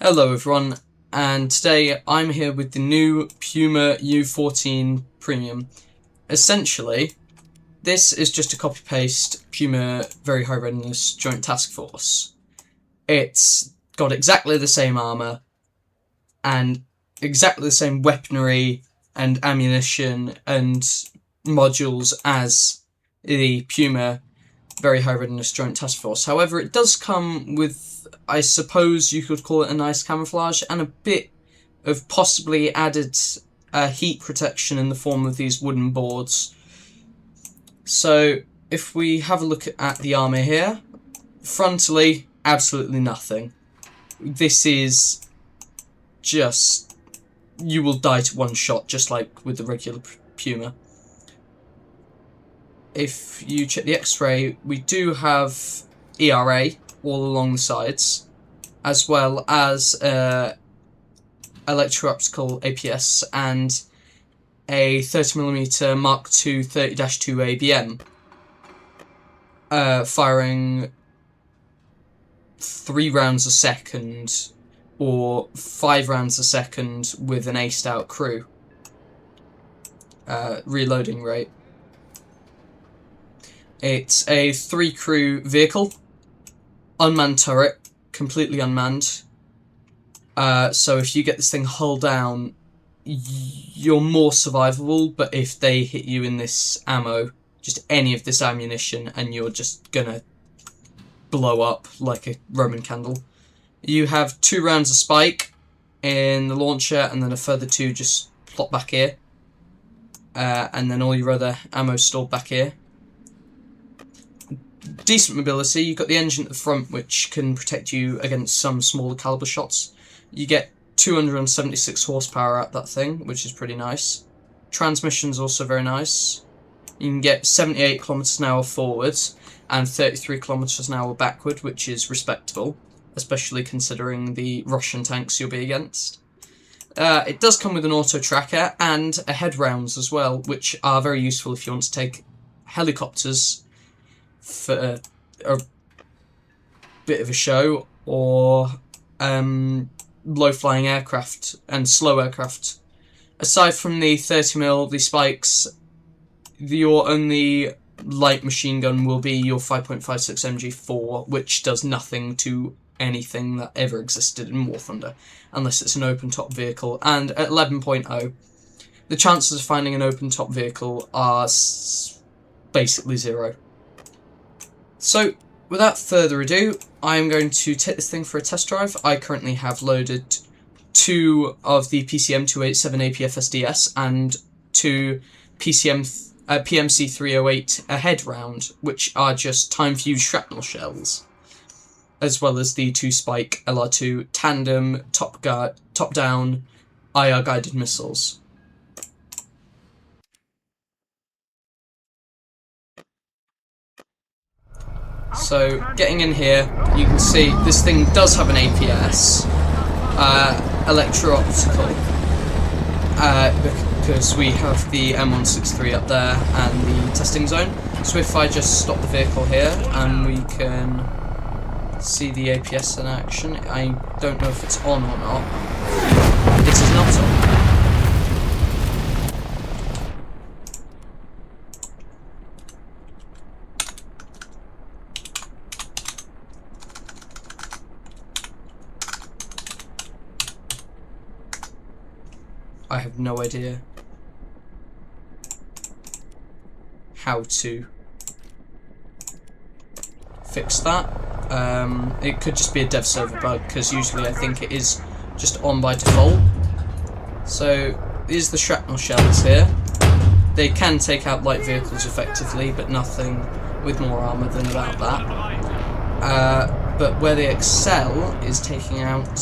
Hello everyone, and today I'm here with the new Puma u14 Premium. Essentially, this is just a copy-paste Puma Very High Readiness Joint Task Force. It's got exactly the same armour, and exactly the same weaponry and ammunition and modules as the Puma Very High Readiness Joint Task Force. However, it does come with, I suppose you could call it a nice camouflage and a bit of possibly added heat protection in the form of these wooden boards. So if we have a look at the armour here, frontally, absolutely nothing. This is just, you will die to one shot, just like with the regular Puma. If you check the X-ray, we do have ERA all along the sides, as well as electro-optical APS and a 30mm Mark II 30-2 ABM, firing 3 rounds a second or 5 rounds a second with an aced out crew reloading rate. It's a 3 crew vehicle, unmanned turret, completely unmanned. So if you get this thing hull down, you're more survivable, but if they hit you in this ammo, just any of this ammunition, and you're just gonna blow up like a Roman candle. You have 2 rounds of spike in the launcher, and then a further 2 just plop back here. And then all your other ammo stored back here. Decent mobility. You've got the engine at the front, which can protect you against some smaller caliber shots. You get 276 horsepower out that thing, which is pretty nice. Transmission's also very nice. You can get 78 kilometers an hour forwards and 33 kilometers an hour backward, which is respectable, especially considering the Russian tanks you'll be against. It does come with an auto tracker and a head rounds as well, which are very useful if you want to take helicopters for a bit of a show, or low-flying aircraft and slow aircraft. Aside from the 30mm, the spikes, your only light machine gun will be your 5.56 MG4, which does nothing to anything that ever existed in War Thunder, unless it's an open-top vehicle. And at 11.0, the chances of finding an open-top vehicle are basically 0. So, without further ado, I am going to take this thing for a test drive. I currently have loaded 2 of the PCM 287 APFSDS and 2 PMC 308 ahead round, which are just time-fused shrapnel shells, as well as the 2 Spike LR2 tandem top-down IR guided missiles. So, getting in here, you can see this thing does have an APS, electro-optical, because we have the M163 up there and the testing zone. So if I just stop the vehicle here, and we can see the APS in action. I don't know if it's on or not. It is not on. I have no idea how to fix that. It could just be a dev server bug, because usually I think it is just on by default. So these are the shrapnel shells here. They can take out light vehicles effectively, but nothing with more armour than about that. But where they excel is taking out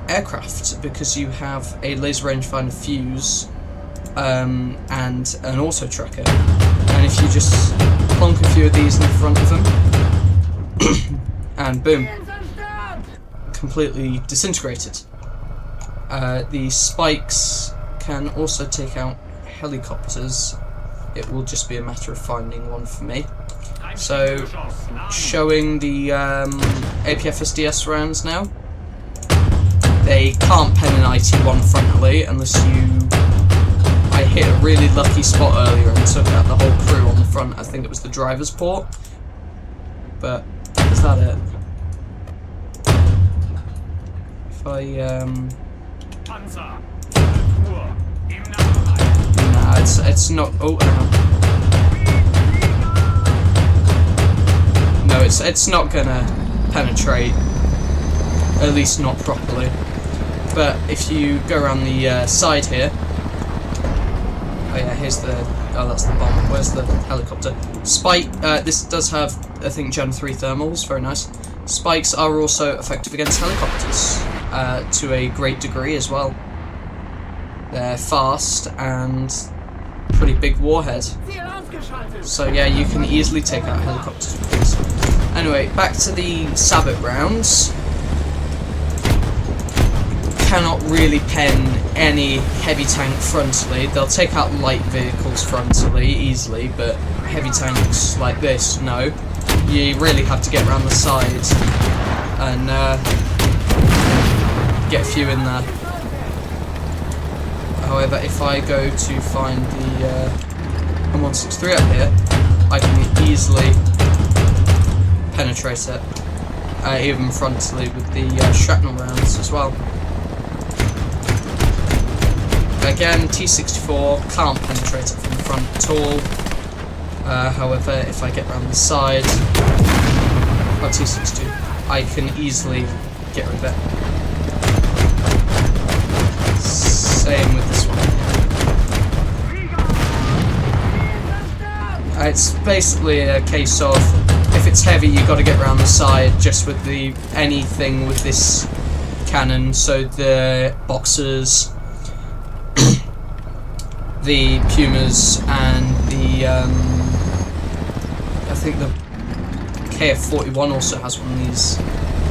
aircraft, because you have a laser rangefinder fuse and an auto tracker, and if you just plonk a few of these in the front of them and boom, completely disintegrated. The spikes can also take out helicopters. It will just be a matter of finding one for me. So, showing the APF SDS rounds now. They can't pen an IT1 frontally unless you... I hit a really lucky spot earlier and took out the whole crew on the front. I think it was the driver's port. But, is that it? If I, Nah, it's not... Oh, hang on. No, it's not gonna penetrate. At least not properly. But if you go around the side here... Oh yeah, here's the... Oh, that's the bomb. Where's the helicopter? Spike... this does have, I think, Gen 3 thermals. Very nice. Spikes are also effective against helicopters. To a great degree as well. They're fast and pretty big warhead. So yeah, you can easily take out helicopters with these. Anyway, back to the Sabot rounds. Cannot really pen any heavy tank frontally. They'll take out light vehicles frontally easily, but heavy tanks like this, no. You really have to get around the sides and get a few in there. However, if I go to find the M163 up here, I can easily penetrate it, even frontally with the shrapnel rounds as well. Again, T64 can't penetrate it from the front at all. However, if I get around the side, or T62, I can easily get rid of it. Same with this one. It's basically a case of, if it's heavy, you've got to get around the side just with the anything with this cannon. So the Boxers, the Pumas, and the I think the KF-41 also has one of these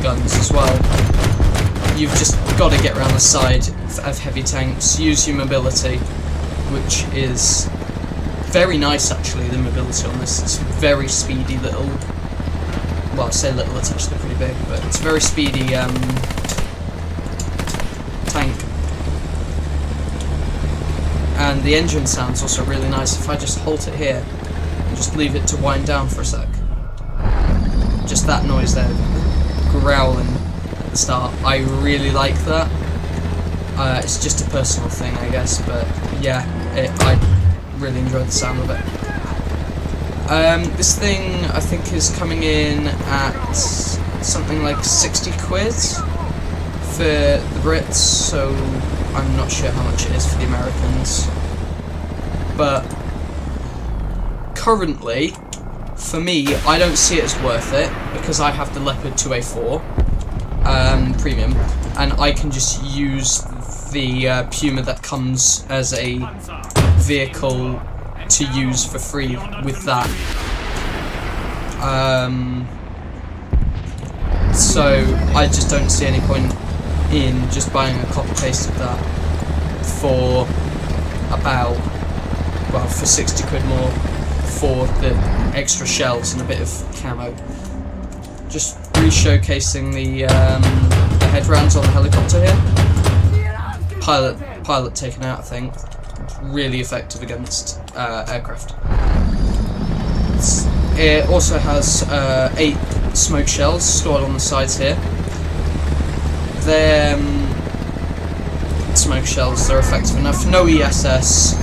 guns as well. You've just got to get around the side of heavy tanks, use your mobility, which is very nice actually, the mobility on this. It's very speedy little, well I say little, it's actually pretty big, but it's a very speedy tank. And the engine sound's also really nice. If I just halt it here, and just leave it to wind down for a sec. Just that noise there, growling at the start. I really like that. It's just a personal thing, I guess, but yeah, I really enjoy the sound of it. This thing, I think, is coming in at something like 60 quid for the Brits, so I'm not sure how much it is for the Americans. But currently, for me, I don't see it as worth it because I have the Leopard 2A4 Premium, and I can just use the Puma that comes as a vehicle to use for free with that. So I just don't see any point in just buying a copy paste of that for about, well, for 60 quid more for the extra shells and a bit of camo. Just re-showcasing the head rounds on the helicopter here. Pilot taken out, I think. Really effective against aircraft. It also has 8 smoke shells stored on the sides here. They're smoke shells, they're effective enough. No ESS.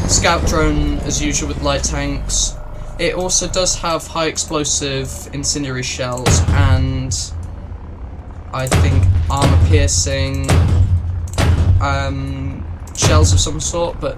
Scout drone as usual with light tanks. It also does have high explosive incendiary shells and I think armor piercing shells of some sort, but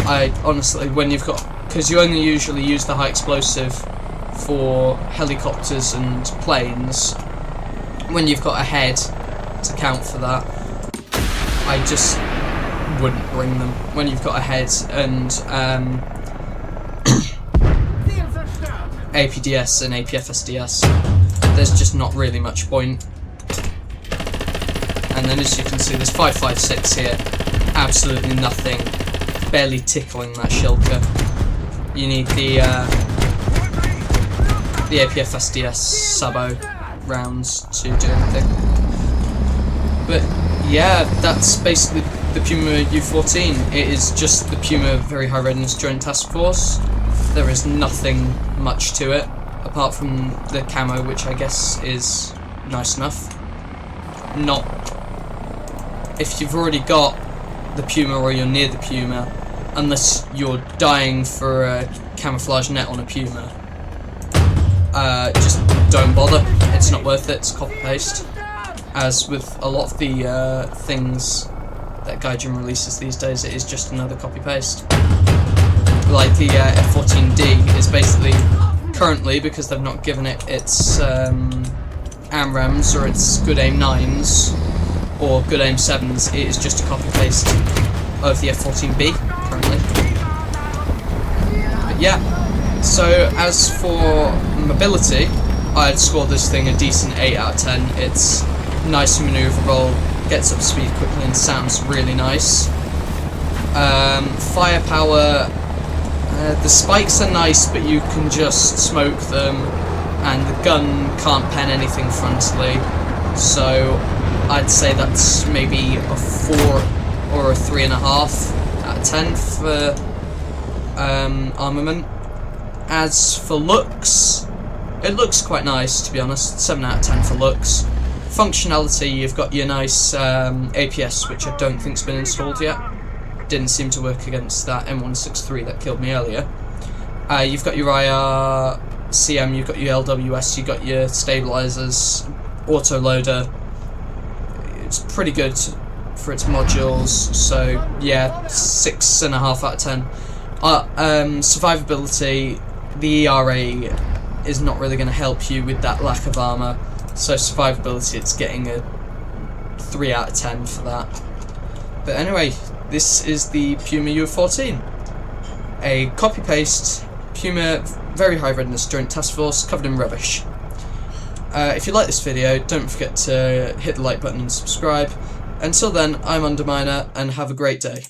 I honestly, when you've got, because you only usually use the high explosive for helicopters and planes, when you've got a head to count for that, I just wouldn't bring them. When you've got a head and APDS and APF SDS, there's just not really much point. And then as you can see, there's 5.56 here, absolutely nothing, barely tickling that shilker. You need the the APF SDS Sabo rounds to do anything. But yeah, that's basically the Puma U14. It is just the Puma Very High Readiness Joint Task Force. There is nothing much to it, apart from the camo, which I guess is nice enough. Not if you've already got the Puma or you're near the Puma, unless you're dying for a camouflage net on a Puma. Just don't bother, it's not worth it, it's copy-paste. As with a lot of the things that Gaijin releases these days, it is just another copy-paste. Like the F14D is basically, currently, because they've not given it its AMRAMs or its Good Aim 9s, or Good Aim 7s, it is just a copy-paste of the F14B, currently. But yeah, so as for mobility, I'd score this thing a decent 8 out of 10. It's nice and manoeuvrable, gets up to speed quickly and sounds really nice. Firepower, the spikes are nice, but you can just smoke them, and the gun can't pen anything frontally, so I'd say that's maybe a 4 or a 3.5 out of 10 for armament. As for looks, it looks quite nice, to be honest. 7 out of 10 for looks. Functionality, you've got your nice APS, which I don't think's been installed yet. Didn't seem to work against that M163 that killed me earlier. You've got your IR CM, you've got your LWS, you've got your stabilizers, autoloader. It's pretty good for its modules, so yeah, 6.5 out of 10. Survivability, the ERA is not really going to help you with that lack of armor, so survivability, it's getting a 3 out of 10 for that. But anyway, this is the Puma U14, a copy-paste Puma Very High Readiness Joint Task Force covered in rubbish. If you like this video, don't forget to hit the like button and subscribe. Until then, I'm Underminer, and have a great day.